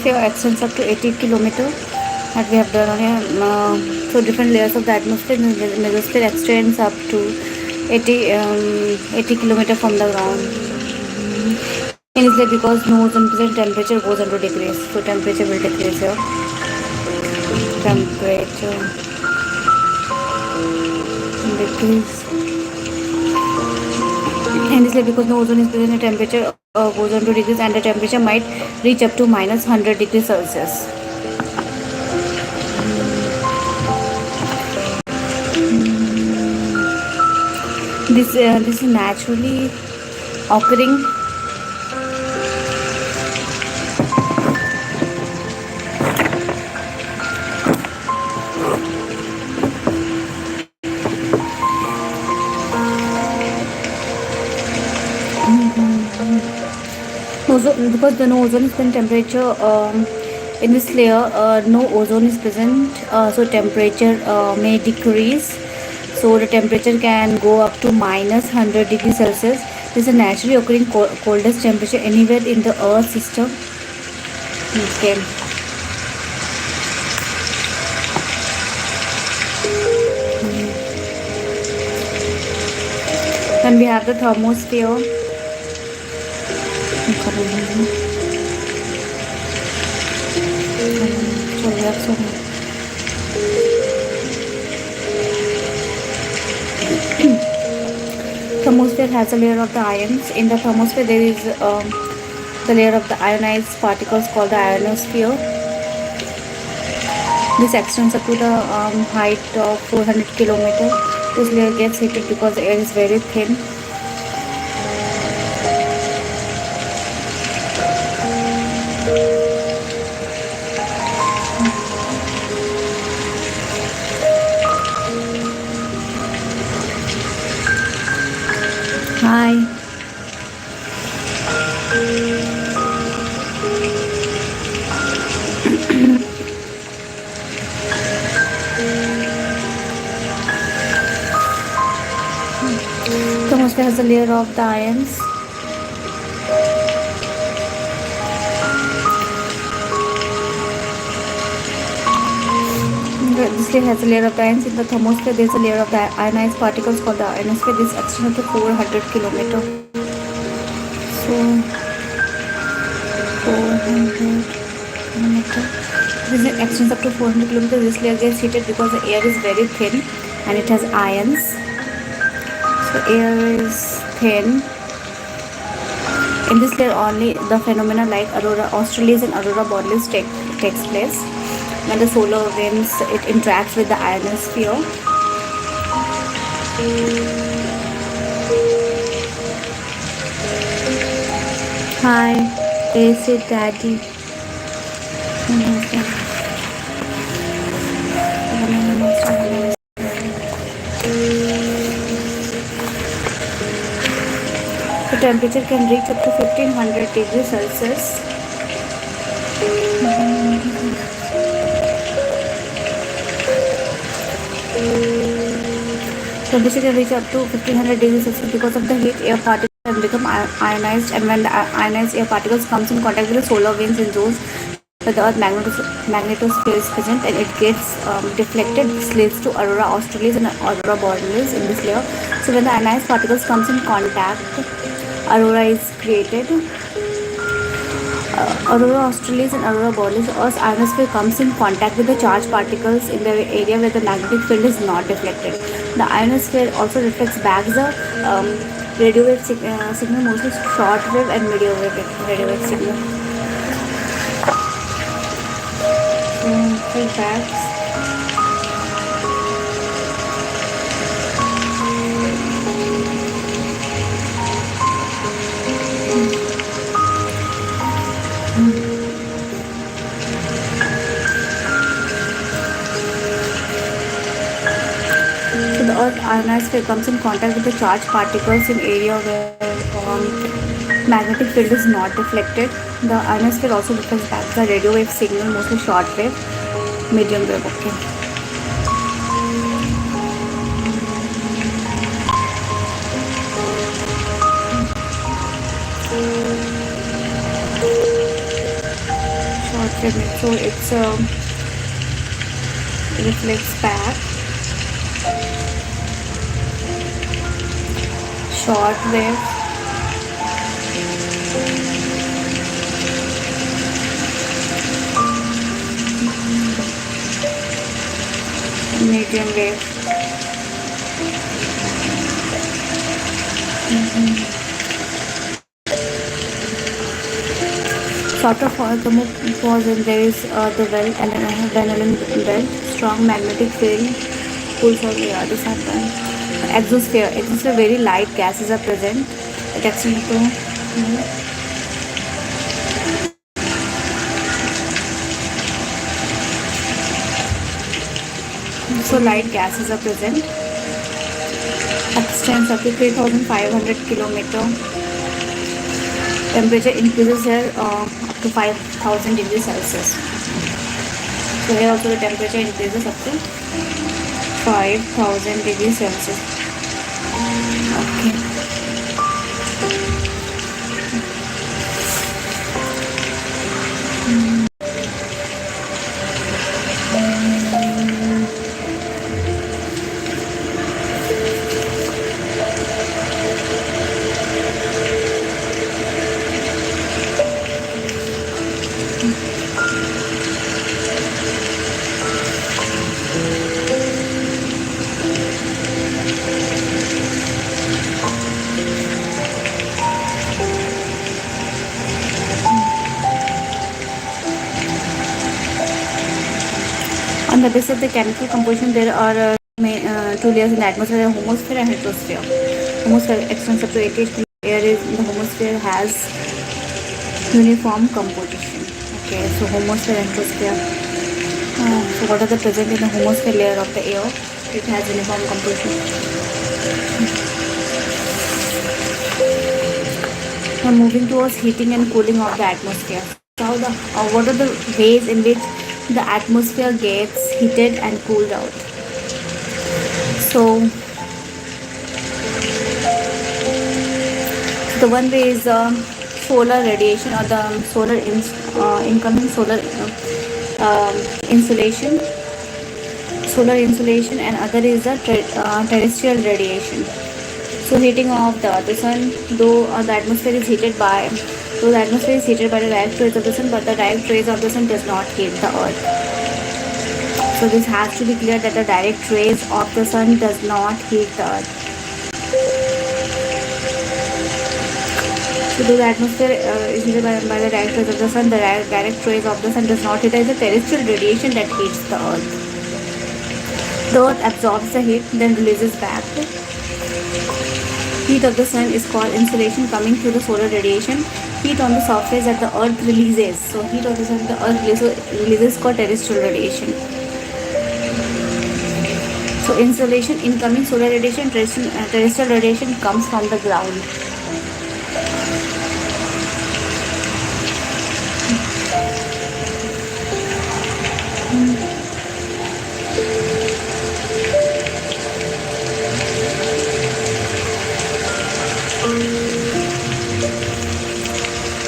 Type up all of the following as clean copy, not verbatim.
sphere extends up to 80 kilometer that we have done on here. So different layers of the atmosphere. The mesosphere extends up to 80 kilometer from the ground. And it's like because no ozone present, temperature goes under degrees. So temperature will decrease here. Temperature decrease. And it's like because no ozone is present, the temperature goes on to degrees, and the temperature might reach up to minus 100 degrees Celsius. This is naturally occurring because the no ozone is present, temperature in this layer no ozone is present, so temperature may decrease. So the temperature can go up to minus 100 degrees Celsius. This is a naturally occurring coldest temperature anywhere in the Earth system. Okay. Then we have the thermosphere. Thermosphere has a layer of the ions. In the thermosphere, there is the layer of the ionized particles called the ionosphere. This extends up to the height of 400 kilometers. This layer gets heated because the air is very thin. Hi. Thermosphere has a layer of the ions. This layer has a layer of the ions. In the thermosphere, there is a layer of the ionized particles called the ionosphere. This extends to 400 kilometers. So 400 kilometers. This extends up to 400 kilometers. This layer gets heated because the air is very thin and it has ions. So air is thin. In this layer only the phenomena like aurora australis and aurora borealis takes place. When the solar winds, it interacts with the ionosphere. Hi, is it Daddy? The temperature can reach up to 1500 degrees Celsius. Temperature can reach up to 1500 degrees Celsius because of the heat. Air particles can become ionized, and when the ionized air particles comes in contact with the solar winds in zones where the Earth magnetosphere is present, and it gets deflected. This leads to aurora australis and aurora borealis in this layer. So when the ionized particles comes in contact, aurora is created. Aurora australis and aurora borealis, Earth's ionosphere comes in contact with the charged particles in the area where the magnetic field is not deflected. The ionosphere also reflects back the radio wave signal, mostly short wave and medium wave radio wave signal. Facts. So the Earth ionosphere comes in contact with the charged particles in area where magnetic field is not deflected. The ionosphere also reflects back the radio wave signal, mostly short wave, medium wave. Okay. Short So it's reflects back. Short wave. Medium wave. Sort of pause and there is the well and vanillin belt. Strong magnetic field pulls out the other happen. Exosphere. Exosphere very light gases are present. Attaching to so light gases are present. Extends up to 3,500 kilometer. Temperature increases here up to 5,000 degrees Celsius. So here also the temperature increases up to 5,000 degrees Celsius. Okay. On the basis of the chemical composition, there are two layers in the atmosphere: the homosphere and heterosphere. Homosphere extends up to 88 km. Air is in the homosphere has uniform composition. Okay, so homosphere and heterosphere. So what are the present in the homosphere layer of the air? It has uniform composition. Now moving towards heating and cooling of the atmosphere. So what are the ways in which the atmosphere gets heated and cooled out? So the one way is solar radiation or the incoming solar insulation, and other is the terrestrial radiation. So heating of the sun, though the atmosphere is heated by the direct rays of the sun, but the direct rays of the sun does not heat the earth. So this has to be clear that the direct rays of the sun does not heat the earth. So though the atmosphere is heated by the direct rays of the sun, the direct rays of the sun does not heat. It is the terrestrial radiation that heats the earth. The earth absorbs the heat, then releases back. Heat of the sun is called insolation coming through the solar radiation. Heat on the surface that the earth releases. So heat of the sun the earth releases called terrestrial radiation. So insolation, incoming solar radiation, terrestrial radiation comes from the ground.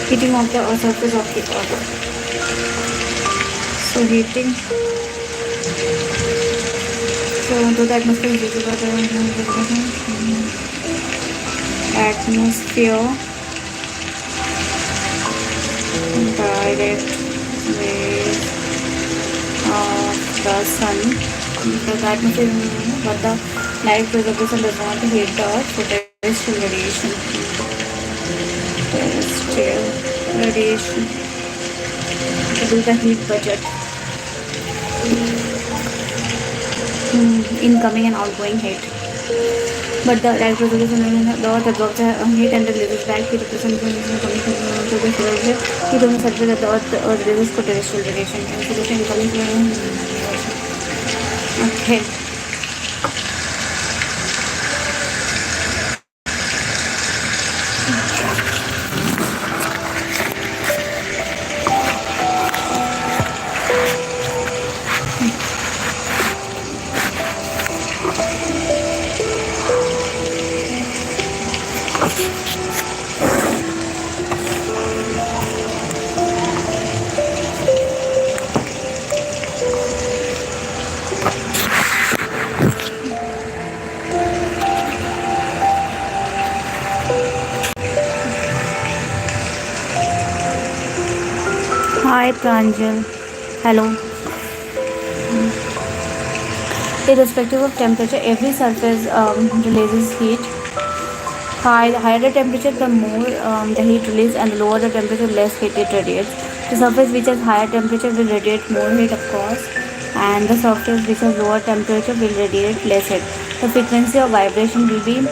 Heating of the surface of the earth. So heating. So the atmosphere is visible atmosphere direct rays of the sun. The atmosphere, but the light rays of the sun does not hit the earth. So terrestrial radiation. Terrestrial radiation. It is the heat budget. Incoming and outgoing heat. But the direct rays of the sun, the earth absorbs the heat and releases back heat of the sun coming to the solar heat on the surface of the earth releases for terrestrial radiation. Insolation coming to okay. Hi Pranjal. Hello. Irrespective of temperature, every surface releases heat. The higher the temperature, the more the heat released, and the lower the temperature, less heat it radiates. The surface which has higher temperature will radiate more heat, of course, and the surface which has lower temperature will radiate less heat. The frequency of vibration will be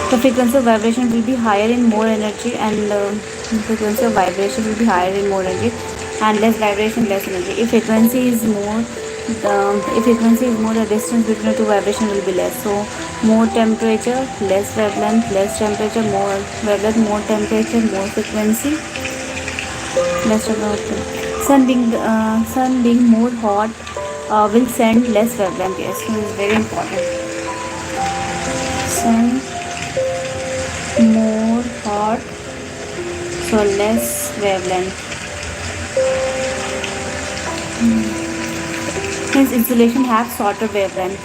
the frequency of vibration will be higher in more energy, and the frequency of vibration will be higher in more energy, and less vibration, less energy. If frequency is more, the distance between the two vibration will be less. So more temperature, less wavelength, less temperature, more wavelength, more temperature, more frequency, less wavelength. Sun being more hot will send less wavelength. Yes, so it's very important. Sun more hot, so less wavelength. Hence insulation have shorter wavelength.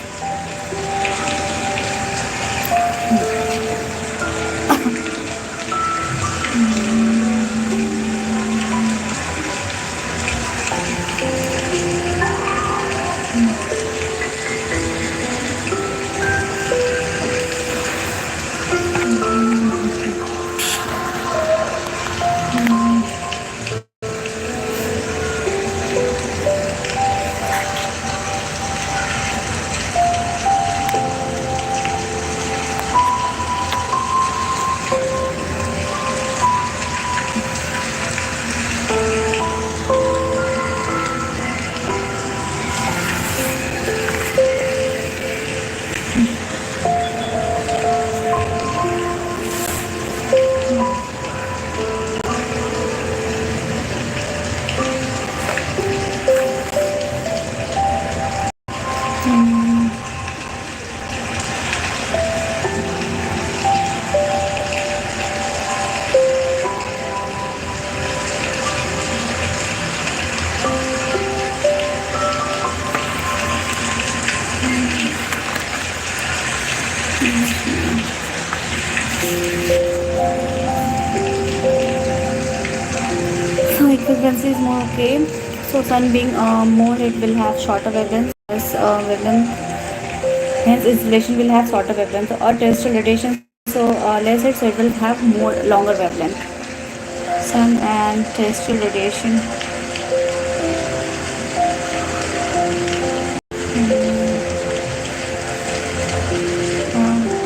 So frequency is more okay. So sun being more, it will have shorter wavelengths. Less wavelength. Hence insulation will have shorter wavelength. Or terrestrial radiation, so less it, so it will have more longer wavelength. Sun and terrestrial radiation.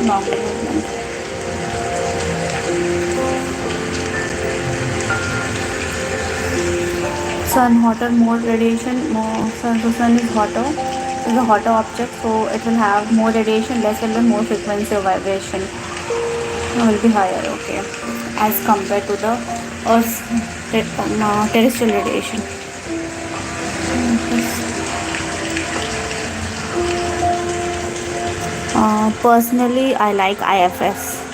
Longer wavelength. Sun hotter, more radiation, more sun. So sun is hotter. It's a hotter object, so it will have more radiation, less wavelength, more frequency of vibration will be higher. Okay, as compared to the Earth's terrestrial radiation. Personally, I like IFS.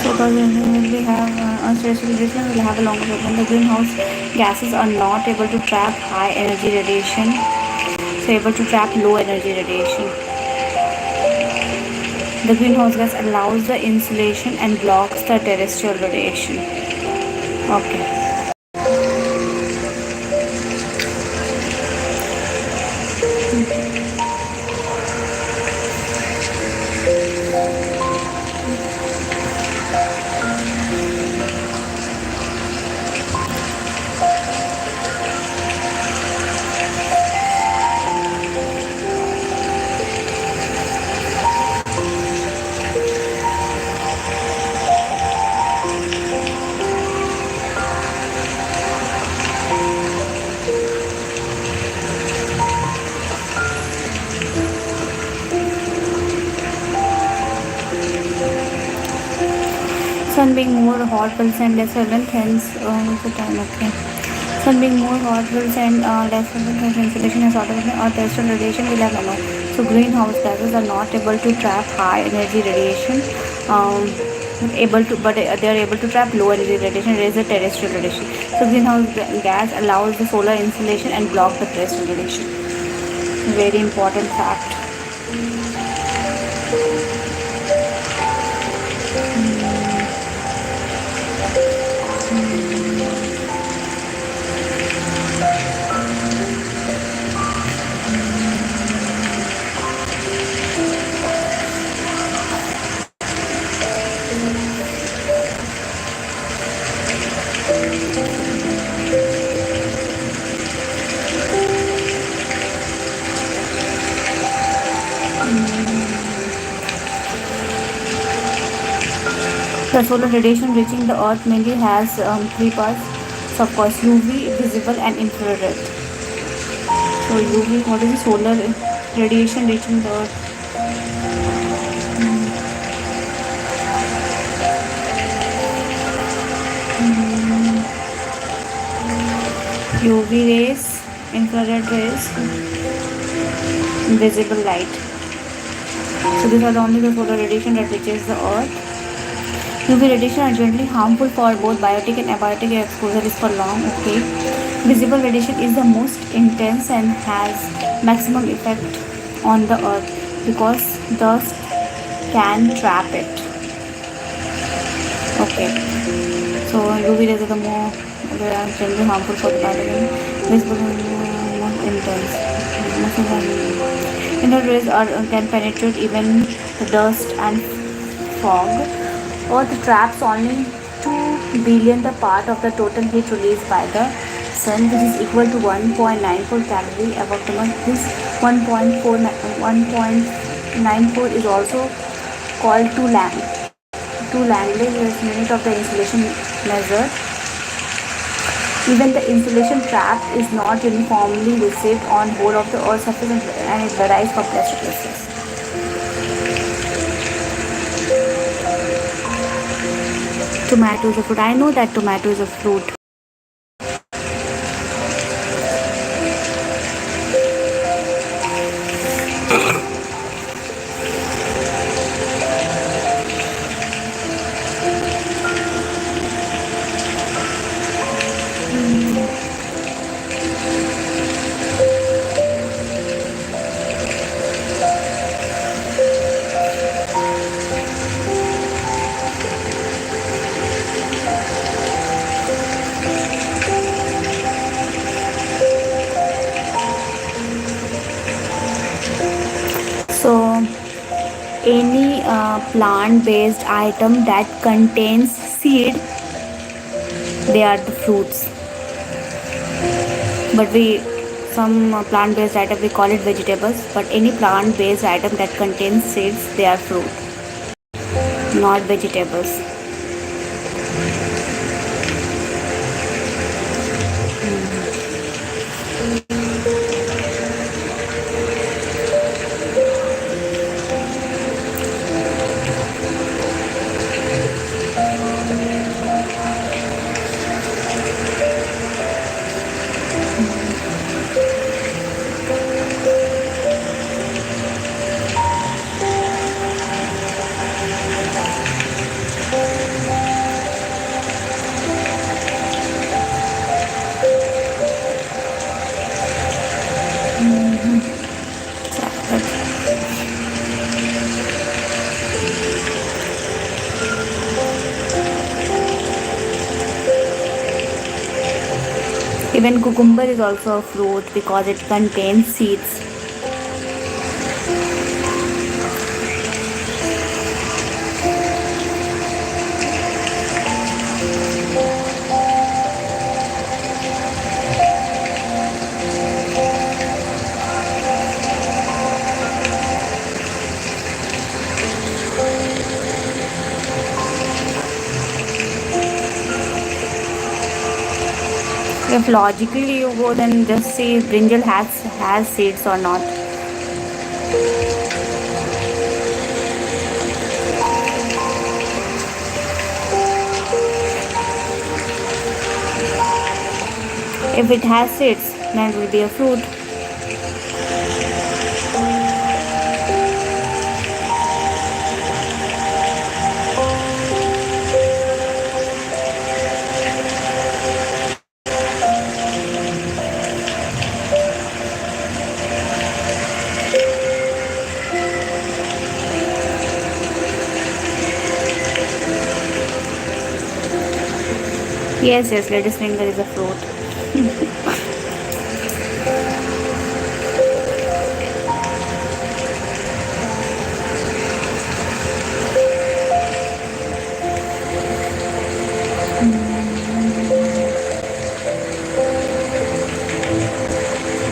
Because we have unstable radiation, will have a longer wavelength. The greenhouse gases are not able to trap high energy radiation, so able to trap low energy radiation. The greenhouse gas allows the insulation and blocks the terrestrial radiation. Okay. Sun being more hot will send less wavelength, hence the time. Okay. Sun being more hot will send less insulation as automation or terrestrial radiation will have nano. So greenhouse gases are not able to trap high energy radiation. Um, able to but they are able to trap low energy radiation, raise the terrestrial radiation. So greenhouse gas allows the solar insulation and block the terrestrial radiation. Very important fact. The solar radiation reaching the earth mainly has three parts. So of course UV, visible and infrared. So UV, what is the solar radiation reaching the earth? UV rays, infrared rays, visible light. So these are only the solar radiation that reaches the earth. UV radiation are generally harmful for both biotic and abiotic. Exposure is for long. Okay. Visible radiation is the most intense and has maximum effect on the earth because dust can trap it. Okay. So UV rays are the more generally harmful for the biotic. Visible most intense. Infrared rays can penetrate even the dust and fog. Earth traps only 2 billion the part of the total heat released by the sun, which is equal to 1.94 calorie above the month. This 1.94 is also called 2 lang. 2 Langley is unit of the insulation measured. Even the insulation trapped is not uniformly received on whole of the Earth's surface and it varies from place to place. Tomato is a fruit. I know that tomato is a fruit. So any plant-based item that contains seed, they are the fruits. But some plant-based item we call it vegetables. But any plant-based item that contains seeds, they are fruit, not vegetables. Even cucumber is also a fruit because it contains seeds. If logically you go, then just see brinjal has seeds or not. If it has seeds, then it will be a fruit. Yes, yes, lady's finger is a fruit.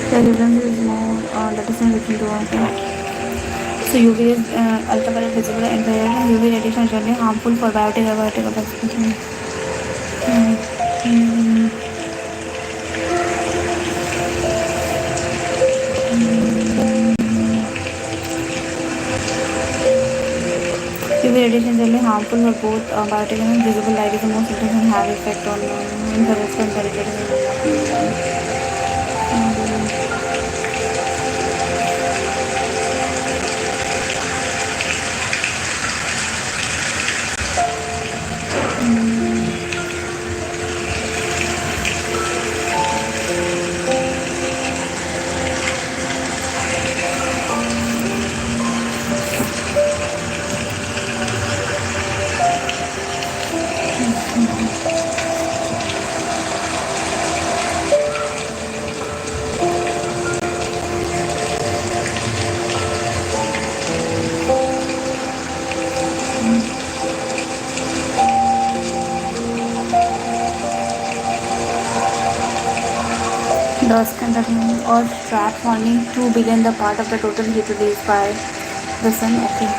The difference is more the difference between two of them. So UV is ultraviolet visible infrared and UV radiation is generally harmful for biotic abiotic abiotic. UV radiation is generally harmful for both biotic and visible light is the most intense and have effect on infrared temperature. Dust contains or traps only 2 billion the part of the total heat released by the sun. Okay.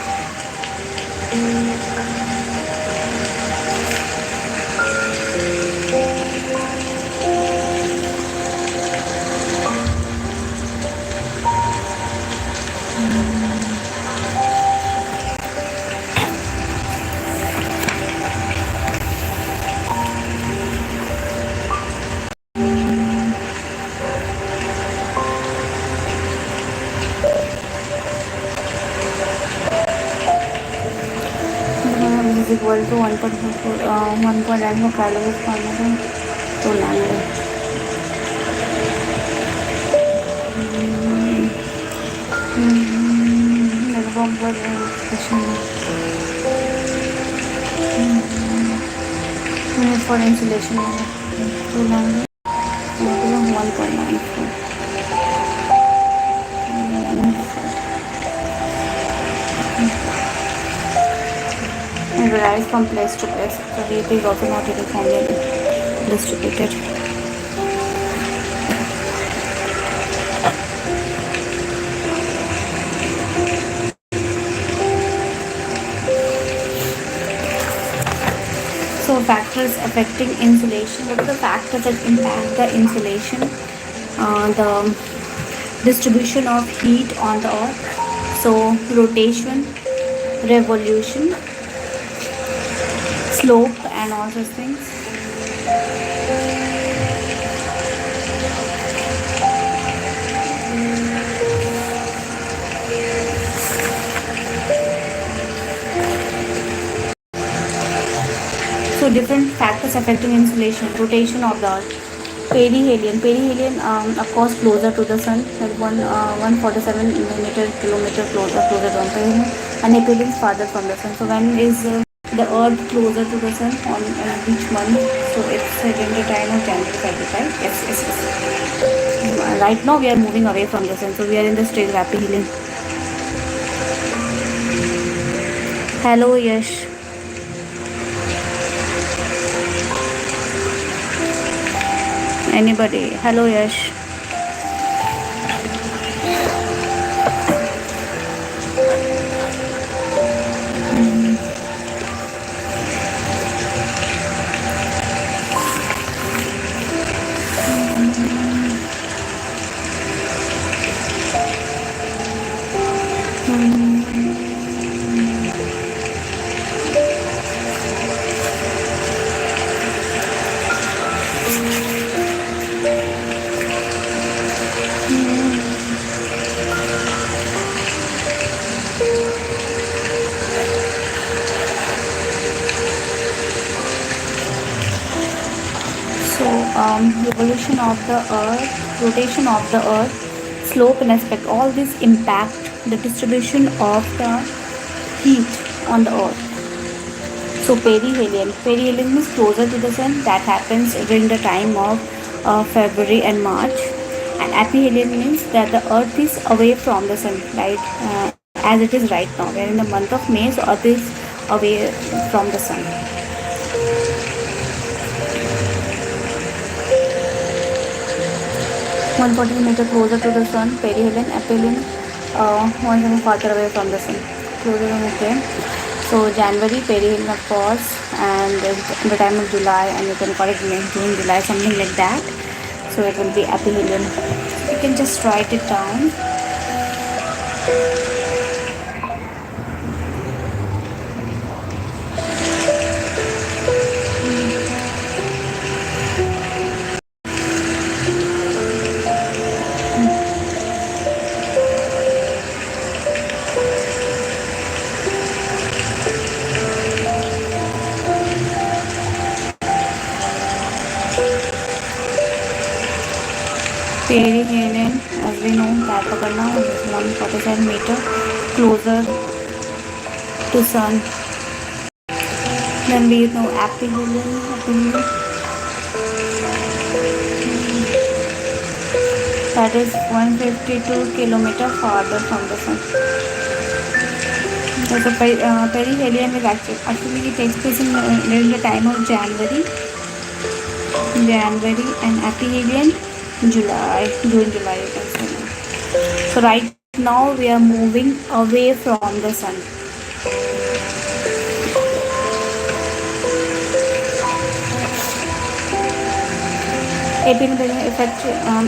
Is equal to 1.94 calories per minute to nanometer. Unit for insulation 2 nanometer 1.94. It varies from place to place. So heat is also not uniformly distributed. So factors affecting insulation. What are the factors that impact the insulation? The distribution of heat on the earth. So rotation, revolution, slope, and all those things. So different factors affecting insulation, rotation of the earth. Perihelion, of course, closer to the sun, at 147 millimeter kilometer closer to the sun, and aphelion farther from the sun. So when is the earth closer to the sun on which month? So it's in the time of January 35. Yes, yes, yes. Right now we are moving away from the sun, so we are in the stage of aphelion. Hello, Yash. Anybody? Hello, Yash. revolution of the earth, rotation of the earth, slope and aspect, all these impact the distribution of the heat on the earth. So perihelion means closer to the sun, that happens during the time of February and March. And aphelion means that the earth is away from the sun, right? As it is right now. We are in the month of May, so earth is away from the sun. 140 meter closer to the sun, perihelion, aphelion, 1 farther away from the sun. Closer, okay. So January, perihelion of course, and the time of July, and you can call it May, June, July, something like that. So it will be aphelion. You can just write it down. Perihelion, as we know, that पकड़ना is 147 meter closer to sun. Then we know aphelion, that is 152 kilometer farther from the sun. So perihelion is actually it takes place during the time of January, and aphelion July, June, July, you can say. So right now we are moving away from the sun. Aphelion effect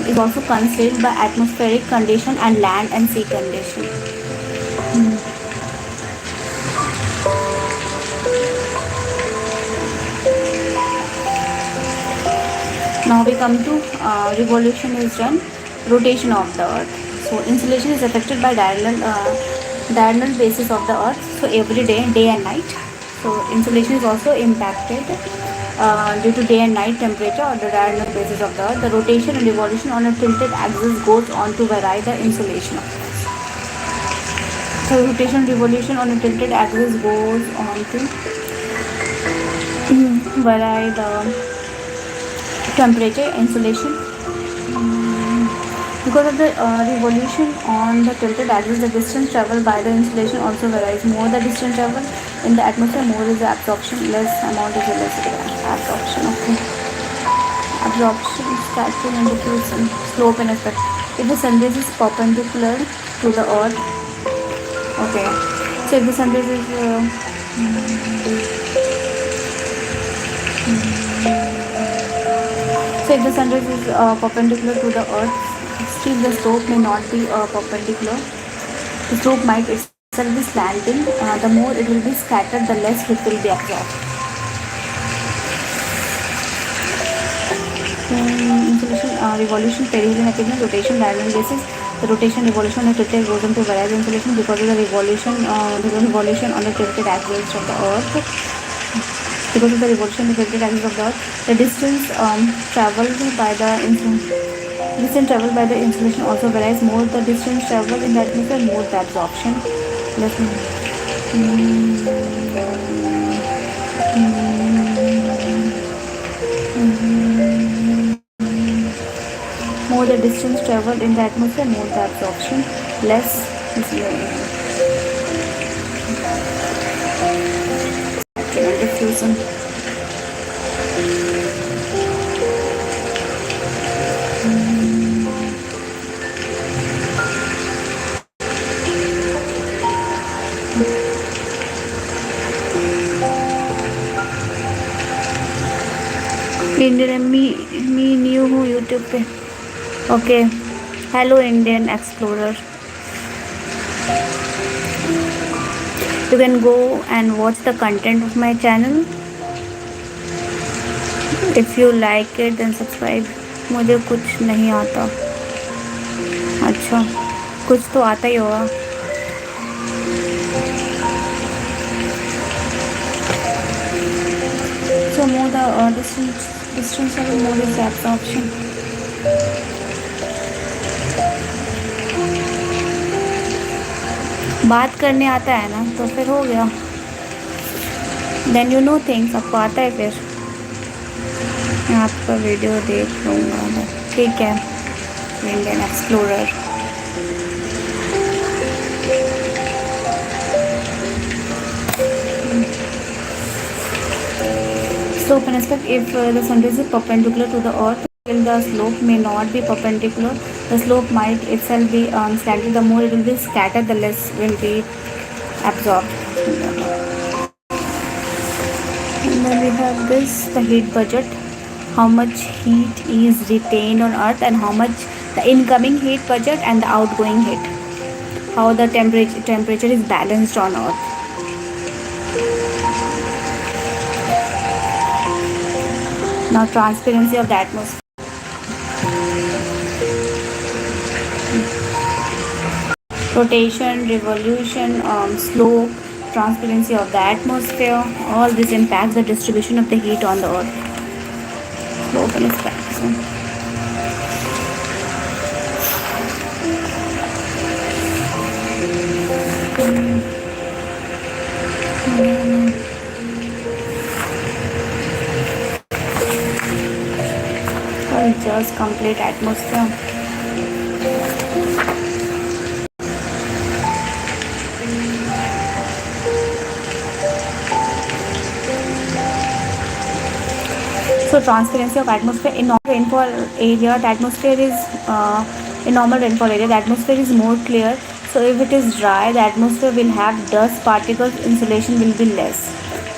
is also concealed by atmospheric condition and land and sea condition. Now we come to revolution is done, rotation of the earth. So insolation is affected by diurnal basis of the earth. So every day and night. So insolation is also impacted due to day and night temperature or the diurnal basis of the earth. The rotation and revolution on a tilted axis goes on to vary the insolation of the earth. So rotation and revolution on a tilted axis goes on to vary the temperature, insolation. Because of the revolution on the tilted axis, the distance traveled by the insolation also varies. More the distance traveled in the atmosphere, more is the absorption, less amount is the less absorption. Okay. Absorption, scattering and diffusion, slope and effect. If the sunrise is perpendicular to the earth, okay. So if the sunrise is if the sunrise is perpendicular to the earth, still the slope may not be perpendicular. The slope might itself be slanting. The more it will be scattered, the less heat will be absorbed. Insolation, revolution, perihelion, aphelion, rotation, diurnal basis. The rotation, revolution on the tilted goes into various insolation because of the revolution on the tilted axis of the earth. Because of the revolution in the tilted axis of the earth, the distance traveled by the insolation also varies. More the distance traveled in the atmosphere, more the absorption. More the distance traveled in the atmosphere, more the absorption, less diffusion. Indian me new हूँ YouTube पे. Okay, hello Indian explorer. You can go and watch the content of my channel. If you like it then subscribe. मुझे कुछ नहीं आता. अच्छा, कुछ तो आता ही होगा. So more the distance Distance level mode is the absorption. बात करने आता है ना तो फिर हो गया. Then you know things. आपको आता है फिर. मैं आपका वीडियो देख लूँगा मैं. ठीक है. Indian explorer. Slope and aspect. If the surface is perpendicular to the earth, while the slope may not be perpendicular, the slope might itself be slanted. The more it will be scattered, the less will be absorbed. And then we have this, the heat budget. How much heat is retained on earth and how much the incoming heat budget and the outgoing heat. How the temperature is balanced on earth. Now transparency of the atmosphere. Rotation, revolution, slope, transparency of the atmosphere, all this impacts the distribution of the heat on the earth. Slope and expansion. Just complete atmosphere. So transparency of atmosphere in normal rainfall area, the atmosphere is in normal rainfall area, the atmosphere is more clear. So if it is dry, the atmosphere will have dust particles, insulation will be less.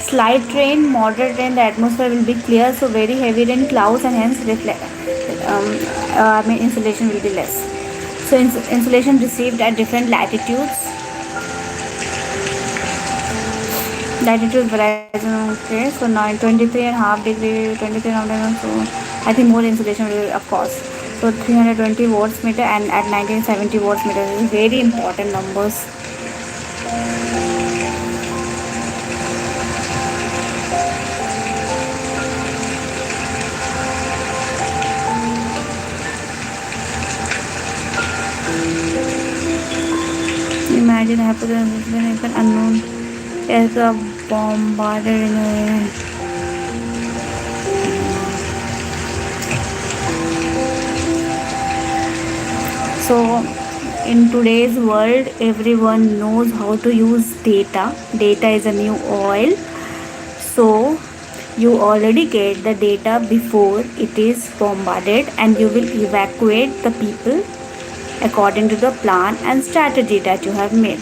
Slight rain, moderate rain, the atmosphere will be clear. So very heavy rain, clouds, and hence insulation will be less. So insulation received at different latitudes. Latitude varies. Okay, so now 23.5 degree, 23.5 degree. So I think more insulation will, of course. So 320 watts meter and at 1970 watts meter. This is very important numbers. Imagine hypothetical unknown aircraft bombarded in a So in today's world, everyone knows how to use data. Data is a new oil. So you already get the data before it is bombarded and you will evacuate the people according to the plan and strategy that you have made.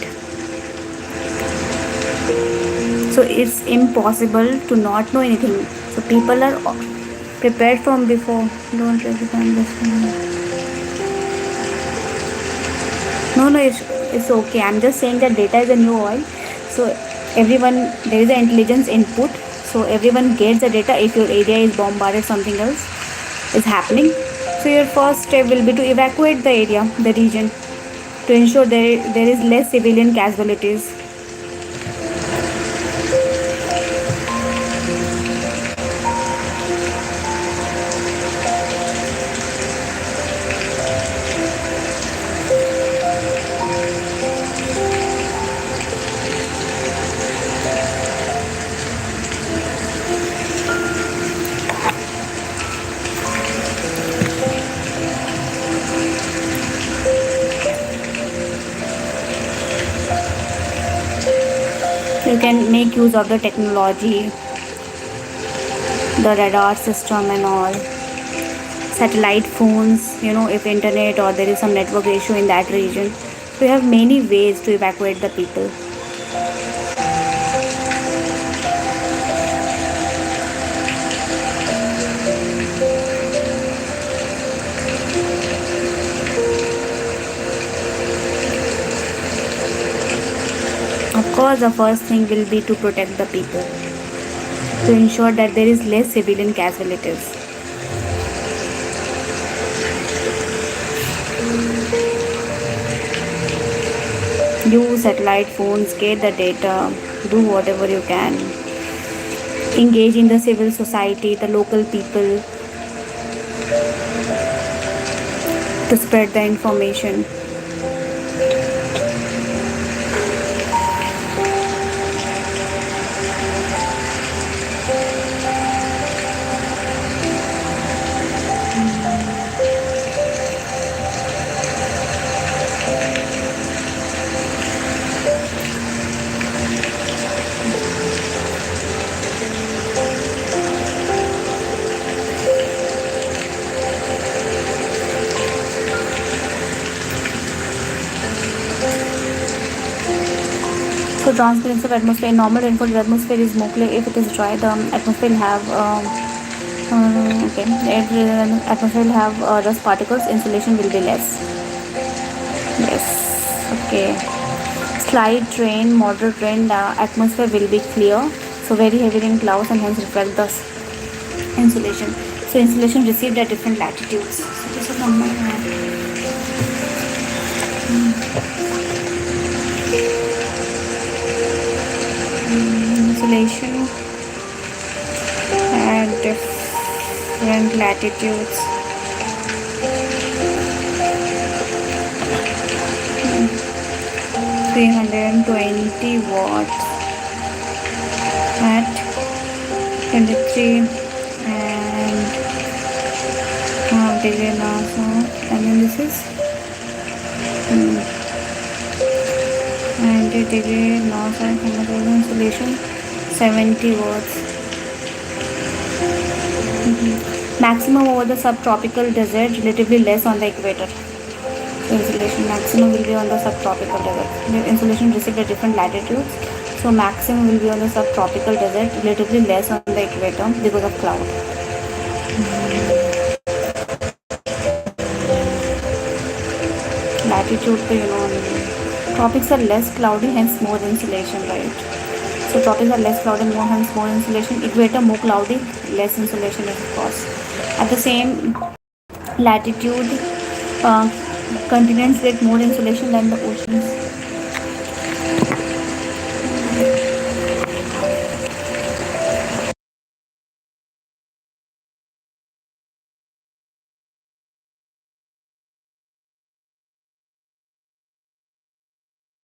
So it's impossible to not know anything. So people are prepared from before. Don't recommend this one. No, it's okay. I'm just saying that data is a new oil. So everyone, there is an intelligence input. So everyone gets the data. If your area is bombarded, something else is happening. So your first step will be to evacuate the area, the region, to ensure there is less civilian casualties. You can make use of the technology, the radar system and all, satellite phones, if internet or there is some network issue in that region. So you have many ways to evacuate the people. Of course, the first thing will be to protect the people, to ensure that there is less civilian casualties. Use satellite phones, get the data, do whatever you can. engage in the civil society, the local people, to spread the information. So transparency of atmosphere. In normal rainfall, the atmosphere is more clear. If it is dry, the atmosphere will have okay. If the atmosphere will have dust particles, insulation will be less. Yes. Okay. Slight rain, moderate rain, the atmosphere will be clear. So very heavy rain clouds and hence reflect the insulation. So insulation received at different latitudes. So this is on my hand. Insulation at different latitudes. 320 watts at 23 and degree north, and then this is 90 degree north and insulation 70 watts. Maximum over the subtropical desert, relatively less on the equator. So insulation maximum will be on the subtropical desert. The insulation received at different latitudes. So maximum will be on the subtropical desert, relatively less on the equator because of cloud. Latitude, tropics are less cloudy, hence more insulation, right? So tropics are less cloudy, hence more insulation. Equator more cloudy, less insulation, of course. At the same latitude, continents get more insulation than the oceans.